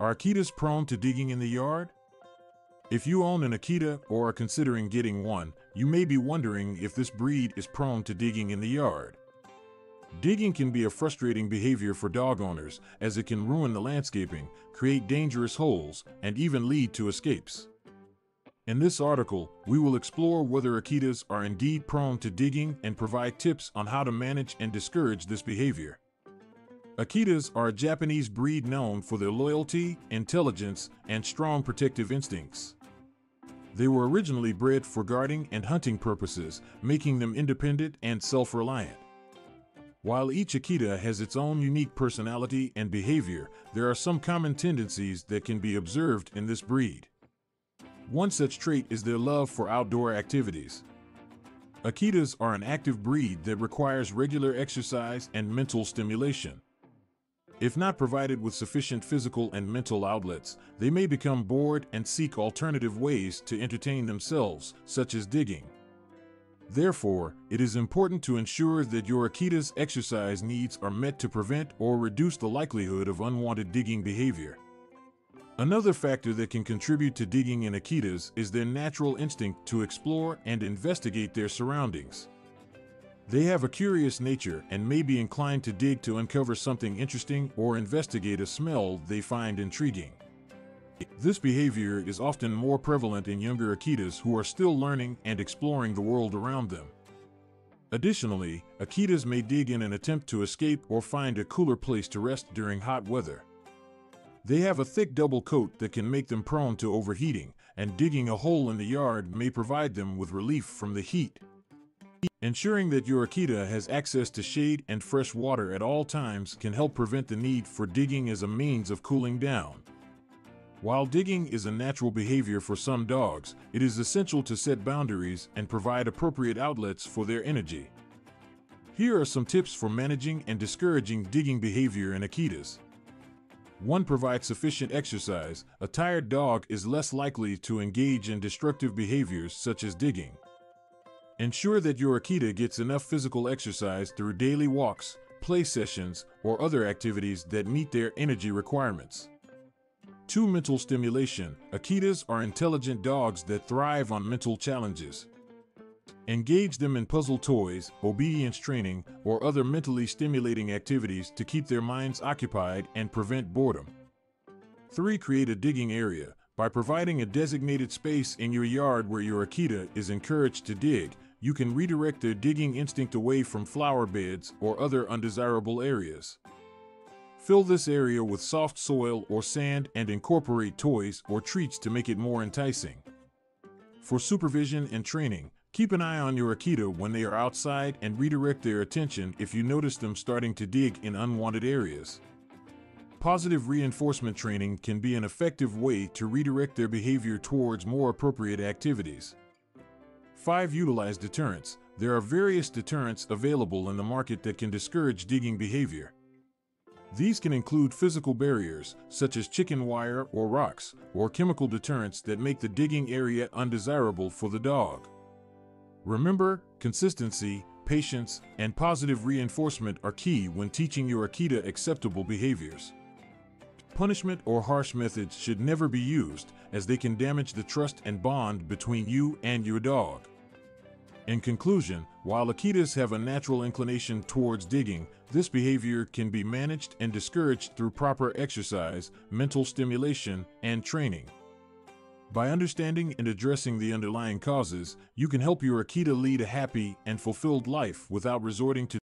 Are Akitas prone to digging in the yard? If you own an Akita or are considering getting one, you may be wondering if this breed is prone to digging in the yard. Digging can be a frustrating behavior for dog owners, as it can ruin the landscaping, create dangerous holes, and even lead to escapes. In this article, we will explore whether Akitas are indeed prone to digging and provide tips on how to manage and discourage this behavior. Akitas are a Japanese breed known for their loyalty, intelligence, and strong protective instincts. They were originally bred for guarding and hunting purposes, making them independent and self-reliant. While each Akita has its own unique personality and behavior, there are some common tendencies that can be observed in this breed. One such trait is their love for outdoor activities. Akitas are an active breed that requires regular exercise and mental stimulation. If not provided with sufficient physical and mental outlets, they may become bored and seek alternative ways to entertain themselves, such as digging. Therefore, it is important to ensure that your Akita's exercise needs are met to prevent or reduce the likelihood of unwanted digging behavior. Another factor that can contribute to digging in Akitas is their natural instinct to explore and investigate their surroundings. They have a curious nature and may be inclined to dig to uncover something interesting or investigate a smell they find intriguing. This behavior is often more prevalent in younger Akitas who are still learning and exploring the world around them. Additionally, Akitas may dig in an attempt to escape or find a cooler place to rest during hot weather. They have a thick double coat that can make them prone to overheating, and digging a hole in the yard may provide them with relief from the heat. Ensuring that your Akita has access to shade and fresh water at all times can help prevent the need for digging as a means of cooling down. While digging is a natural behavior for some dogs, it is essential to set boundaries and provide appropriate outlets for their energy. Here are some tips for managing and discouraging digging behavior in Akitas. 1. Provide sufficient exercise. A tired dog is less likely to engage in destructive behaviors such as digging. Ensure that your Akita gets enough physical exercise through daily walks, play sessions, or other activities that meet their energy requirements. 2. Mental stimulation. Akitas are intelligent dogs that thrive on mental challenges. Engage them in puzzle toys, obedience training, or other mentally stimulating activities to keep their minds occupied and prevent boredom. 3. Create a digging area. By providing a designated space in your yard where your Akita is encouraged to dig, you can redirect their digging instinct away from flower beds or other undesirable areas. Fill this area with soft soil or sand and incorporate toys or treats to make it more enticing. For supervision and training, keep an eye on your Akita when they are outside and redirect their attention if you notice them starting to dig in unwanted areas. Positive reinforcement training can be an effective way to redirect their behavior towards more appropriate activities. 5. Utilize deterrents. There are various deterrents available in the market that can discourage digging behavior. These can include physical barriers, such as chicken wire or rocks, or chemical deterrents that make the digging area undesirable for the dog. Remember, consistency, patience, and positive reinforcement are key when teaching your Akita acceptable behaviors. Punishment or harsh methods should never be used, as they can damage the trust and bond between you and your dog. In conclusion, while Akitas have a natural inclination towards digging, this behavior can be managed and discouraged through proper exercise, mental stimulation, and training. By understanding and addressing the underlying causes, you can help your Akita lead a happy and fulfilled life without resorting to